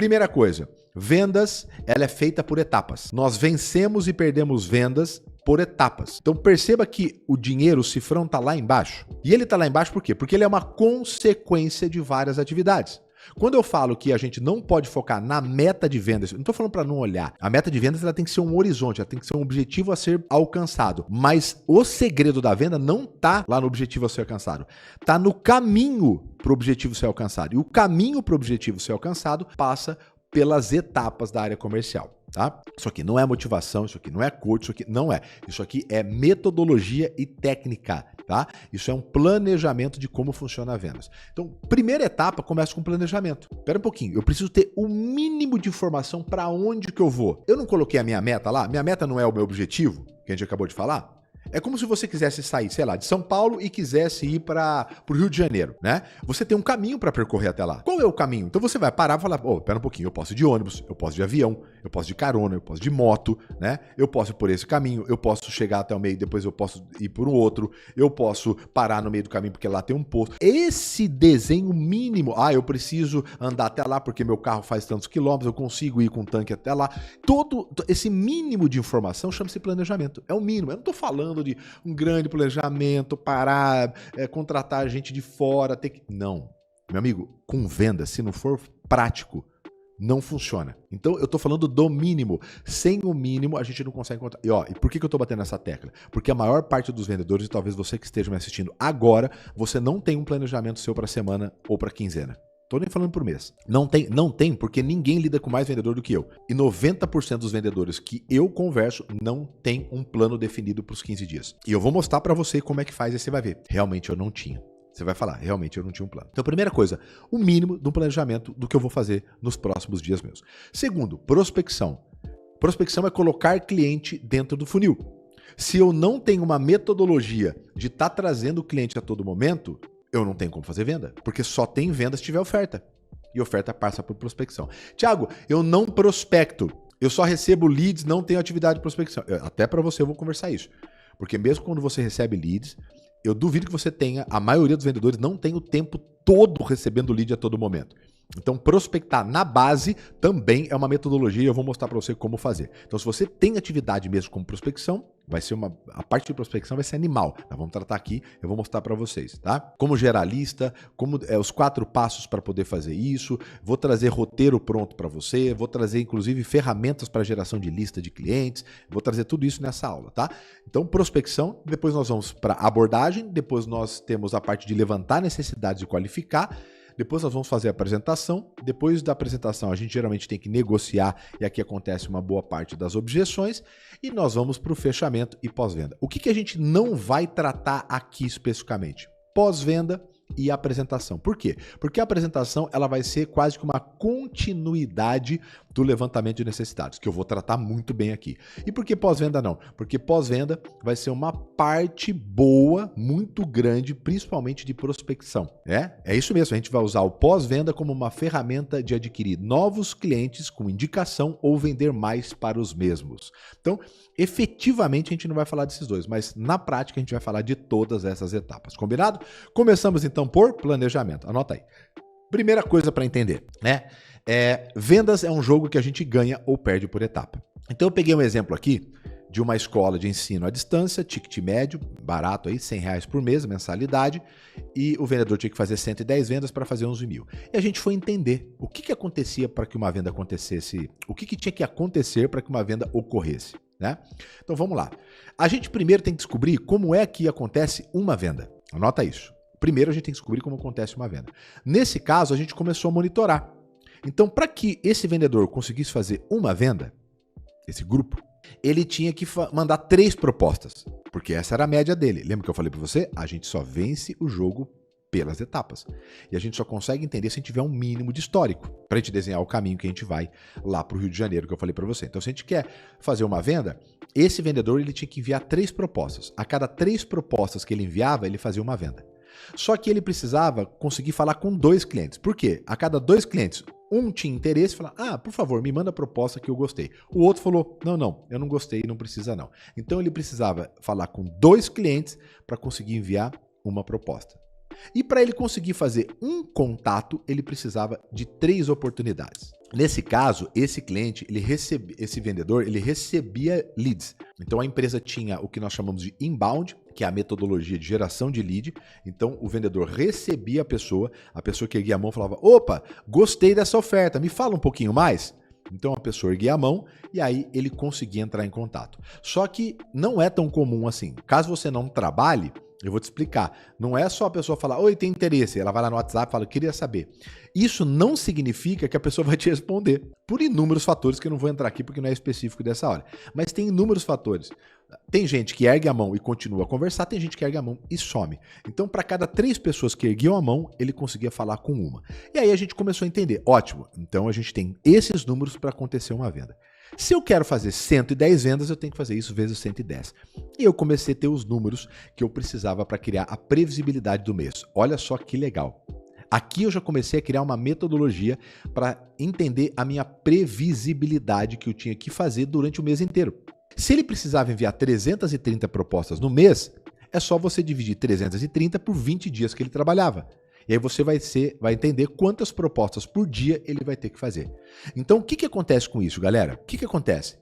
Primeira coisa, vendas, ela é feita por etapas. Nós vencemos e perdemos vendas por etapas. Então perceba que o dinheiro, o cifrão, está lá embaixo. E ele está lá embaixo por quê? Porque ele é uma consequência de várias atividades. Quando eu falo que a gente não pode focar na meta de vendas, eu não estou falando para não olhar. A meta de vendas ela tem que ser um horizonte, ela tem que ser um objetivo a ser alcançado. Mas o segredo da venda não está lá no objetivo a ser alcançado. Está no caminho para o objetivo ser alcançado. E o caminho para o objetivo ser alcançado passa pelas etapas da área comercial. Tá? Isso aqui não é motivação, isso aqui não é coach, isso aqui não é. Isso aqui é metodologia e técnica, tá? Isso é um planejamento de como funciona a vendas. Então, primeira etapa começa com planejamento. Espera um pouquinho, eu preciso ter o mínimo de informação para onde que eu vou. Eu não coloquei a minha meta lá? Minha meta não é o meu objetivo, que a gente acabou de falar? É como se você quisesse sair, sei lá, de São Paulo e quisesse ir para o Rio de Janeiro, né? Você tem um caminho para percorrer até lá. Qual é o caminho? Então você vai parar e falar, pera um pouquinho, eu posso ir de ônibus, eu posso ir de avião, eu posso ir de carona, eu posso ir de moto, né? Eu posso ir por esse caminho, eu posso chegar até o meio, depois eu posso ir por um outro, eu posso parar no meio do caminho porque lá tem um posto. Esse desenho mínimo, eu preciso andar até lá porque meu carro faz tantos quilômetros, eu consigo ir com um tanque até lá. Todo esse mínimo de informação chama-se planejamento. É o mínimo. Eu não estou falando de um grande planejamento, parar, contratar gente de fora, ter que... Não. Meu amigo, com venda, se não for prático, não funciona. Então, eu estou falando do mínimo. Sem o mínimo, a gente não consegue encontrar. E por que eu estou batendo nessa tecla? Porque a maior parte dos vendedores, e talvez você que esteja me assistindo agora, você não tem um planejamento seu para semana ou para quinzena. Tô nem falando por mês. Não tem, porque ninguém lida com mais vendedor do que eu. E 90% dos vendedores que eu converso não tem um plano definido para os 15 dias. E eu vou mostrar para você como é que faz e você vai ver. Realmente eu não tinha. Você vai falar, realmente eu não tinha um plano. Então, primeira coisa, o mínimo do planejamento do que eu vou fazer nos próximos dias meus. Segundo, prospecção. Prospecção é colocar cliente dentro do funil. Se eu não tenho uma metodologia de estar trazendo o cliente a todo momento, eu não tenho como fazer venda, porque só tem venda se tiver oferta. E oferta passa por prospecção. Tiago, eu não prospecto, eu só recebo leads, não tenho atividade de prospecção. Até para você eu vou conversar isso. Porque mesmo quando você recebe leads, eu duvido que você tenha, a maioria dos vendedores não tem o tempo todo recebendo lead a todo momento. Então, prospectar na base também é uma metodologia e eu vou mostrar para você como fazer. Então, se você tem atividade mesmo como prospecção, a parte de prospecção vai ser animal. Nós vamos tratar aqui, eu vou mostrar para vocês, tá? Como geralista, os 4 passos para poder fazer isso, vou trazer roteiro pronto para você, vou trazer inclusive ferramentas para geração de lista de clientes, vou trazer tudo isso nessa aula, tá? Então, prospecção, depois nós vamos para abordagem, depois nós temos a parte de levantar necessidades e qualificar. Depois nós vamos fazer a apresentação. Depois da apresentação, a gente geralmente tem que negociar e aqui acontece uma boa parte das objeções. E nós vamos para o fechamento e pós-venda. O que a gente não vai tratar aqui especificamente? Pós-venda e apresentação. Por quê? Porque a apresentação ela vai ser quase que uma continuidade do levantamento de necessidades, que eu vou tratar muito bem aqui. E por que pós-venda não? Porque pós-venda vai ser uma parte boa, muito grande, principalmente de prospecção. É isso mesmo, a gente vai usar o pós-venda como uma ferramenta de adquirir novos clientes com indicação ou vender mais para os mesmos. Então, efetivamente a gente não vai falar desses dois, mas na prática a gente vai falar de todas essas etapas. Combinado? Começamos então por planejamento. Anota aí. Primeira coisa para entender, né? Vendas é um jogo que a gente ganha ou perde por etapa. Então eu peguei um exemplo aqui de uma escola de ensino à distância, ticket médio, barato aí, R$100 por mês, mensalidade, e o vendedor tinha que fazer 110 vendas para fazer 11 mil. E a gente foi entender o que acontecia para que uma venda acontecesse, o que tinha que acontecer para que uma venda ocorresse, né? Então vamos lá. A gente primeiro tem que descobrir como é que acontece uma venda. Anota isso. Primeiro a gente tem que descobrir como acontece uma venda. Nesse caso, a gente começou a monitorar. Então, para que esse vendedor conseguisse fazer uma venda, esse grupo, ele tinha que mandar 3 propostas, porque essa era a média dele. Lembra que eu falei para você? A gente só vence o jogo pelas etapas. E a gente só consegue entender se a gente tiver um mínimo de histórico, para a gente desenhar o caminho que a gente vai lá para o Rio de Janeiro, que eu falei para você. Então, se a gente quer fazer uma venda, esse vendedor ele tinha que enviar 3 propostas. A cada 3 propostas que ele enviava, ele fazia uma venda. Só que ele precisava conseguir falar com 2 clientes. Por quê? A cada 2 clientes, um tinha interesse e falava, por favor, me manda a proposta que eu gostei. O outro falou, não, eu não gostei, não precisa não. Então ele precisava falar com 2 clientes para conseguir enviar uma proposta. E para ele conseguir fazer um contato, ele precisava de 3 oportunidades. Nesse caso, esse vendedor, ele recebia leads. Então a empresa tinha o que nós chamamos de inbound, que é a metodologia de geração de lead. Então o vendedor recebia a pessoa que erguia a mão falava: opa, gostei dessa oferta, me fala um pouquinho mais. Então a pessoa erguia a mão e aí ele conseguia entrar em contato. Só que não é tão comum assim. Caso você não trabalhe, eu vou te explicar. Não é só a pessoa falar: oi, tem interesse. Ela vai lá no WhatsApp e fala: queria saber. Isso não significa que a pessoa vai te responder. Por inúmeros fatores que eu não vou entrar aqui porque não é específico dessa hora. Mas tem inúmeros fatores. Tem gente que ergue a mão e continua a conversar, tem gente que ergue a mão e some. Então, para cada 3 pessoas que erguiam a mão, ele conseguia falar com uma. E aí a gente começou a entender. Ótimo, então a gente tem esses números para acontecer uma venda. Se eu quero fazer 110 vendas, eu tenho que fazer isso vezes 110. E eu comecei a ter os números que eu precisava para criar a previsibilidade do mês. Olha só que legal. Aqui eu já comecei a criar uma metodologia para entender a minha previsibilidade que eu tinha que fazer durante o mês inteiro. Se ele precisava enviar 330 propostas no mês, é só você dividir 330 por 20 dias que ele trabalhava. E aí você vai entender quantas propostas por dia ele vai ter que fazer. Então, o que acontece com isso, galera? O que acontece?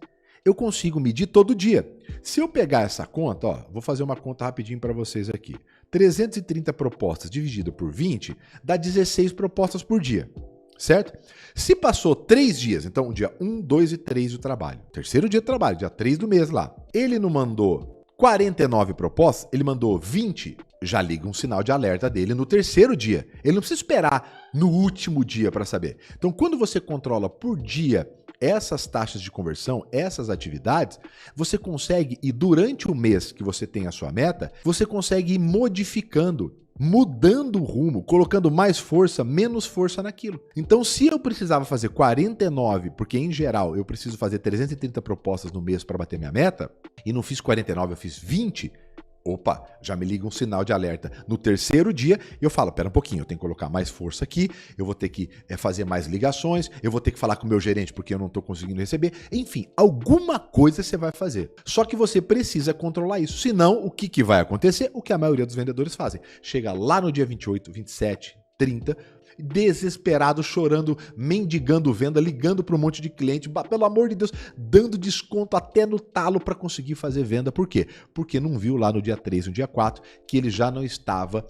Eu consigo medir todo dia. Se eu pegar essa conta, vou fazer uma conta rapidinho para vocês aqui. 330 propostas dividido por 20 dá 16 propostas por dia, certo? Se passou 3 dias, então dia 1, 2 e 3 do trabalho, terceiro dia de trabalho, dia 3 do mês lá, ele não mandou 49 propostas, ele mandou 20, já liga um sinal de alerta dele no terceiro dia. Ele não precisa esperar no último dia para saber. Então, quando você controla por dia essas taxas de conversão, essas atividades, você consegue, e durante o mês que você tem a sua meta, você consegue ir modificando, mudando o rumo, colocando mais força, menos força naquilo. Então, se eu precisava fazer 49, porque em geral eu preciso fazer 330 propostas no mês para bater minha meta, e não fiz 49, eu fiz 20, opa, já me liga um sinal de alerta no terceiro dia e eu falo: pera um pouquinho, eu tenho que colocar mais força aqui, eu vou ter que fazer mais ligações, eu vou ter que falar com o meu gerente porque eu não estou conseguindo receber. Enfim, alguma coisa você vai fazer. Só que você precisa controlar isso. Senão, o que vai acontecer? O que a maioria dos vendedores fazem. Chega lá no dia 28, 27, 30... desesperado, chorando, mendigando venda, ligando para um monte de cliente, pelo amor de Deus, dando desconto até no talo para conseguir fazer venda. Por quê? Porque não viu lá no dia 3, no dia 4, que ele já não estava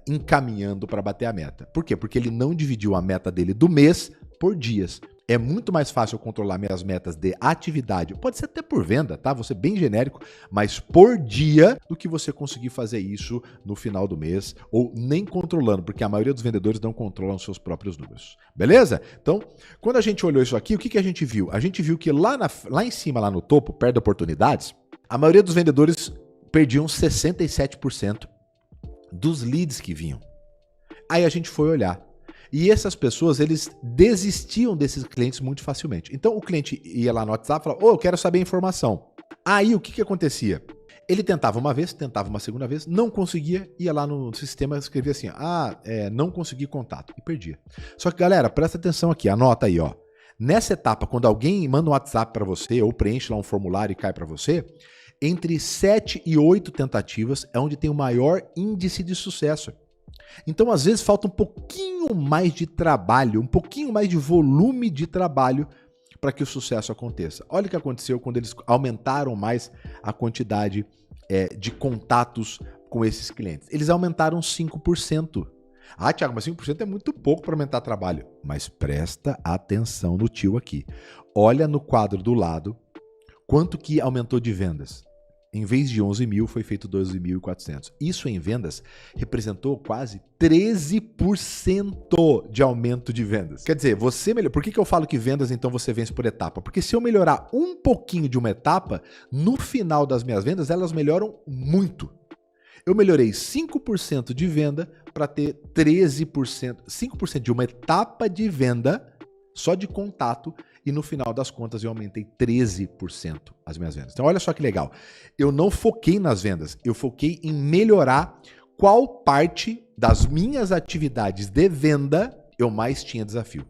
encaminhando para bater a meta. Por quê? Porque ele não dividiu a meta dele do mês por dias. É muito mais fácil eu controlar minhas metas de atividade, pode ser até por venda, tá? Vou ser bem genérico, mas por dia, do que você conseguir fazer isso no final do mês, ou nem controlando, porque a maioria dos vendedores não controlam seus próprios números. Beleza? Então, quando a gente olhou isso aqui, o que a gente viu? A gente viu que lá em cima, lá no topo, perto de oportunidades, a maioria dos vendedores perdiam 67% dos leads que vinham. Aí a gente foi olhar. E essas pessoas, eles desistiam desses clientes muito facilmente. Então o cliente ia lá no WhatsApp e falava: eu quero saber a informação. Aí o que acontecia? Ele tentava uma vez, tentava uma segunda vez, não conseguia, ia lá no sistema e escrevia assim: não consegui contato, e perdia. Só que, galera, presta atenção aqui, anota aí, ó. Nessa etapa, quando alguém manda um WhatsApp para você ou preenche lá um formulário e cai para você, entre 7 e 8 tentativas é onde tem o maior índice de sucesso. Então, às vezes, falta um pouquinho mais de trabalho, um pouquinho mais de volume de trabalho para que o sucesso aconteça. Olha o que aconteceu quando eles aumentaram mais a quantidade de contatos com esses clientes. Eles aumentaram 5%. Ah, Thiago, mas 5% é muito pouco para aumentar trabalho. Mas presta atenção no tio aqui. Olha no quadro do lado quanto que aumentou de vendas. Em vez de 11 mil, foi feito 12.400. Isso em vendas representou quase 13% de aumento de vendas. Quer dizer, você melhor. Por que eu falo que vendas, então, você vence por etapa? Porque se eu melhorar um pouquinho de uma etapa, no final das minhas vendas, elas melhoram muito. Eu melhorei 5% de venda para ter 13%. 5% de uma etapa de venda só de contato, e no final das contas eu aumentei 13% as minhas vendas. Então olha só que legal, eu não foquei nas vendas, eu foquei em melhorar qual parte das minhas atividades de venda eu mais tinha desafio.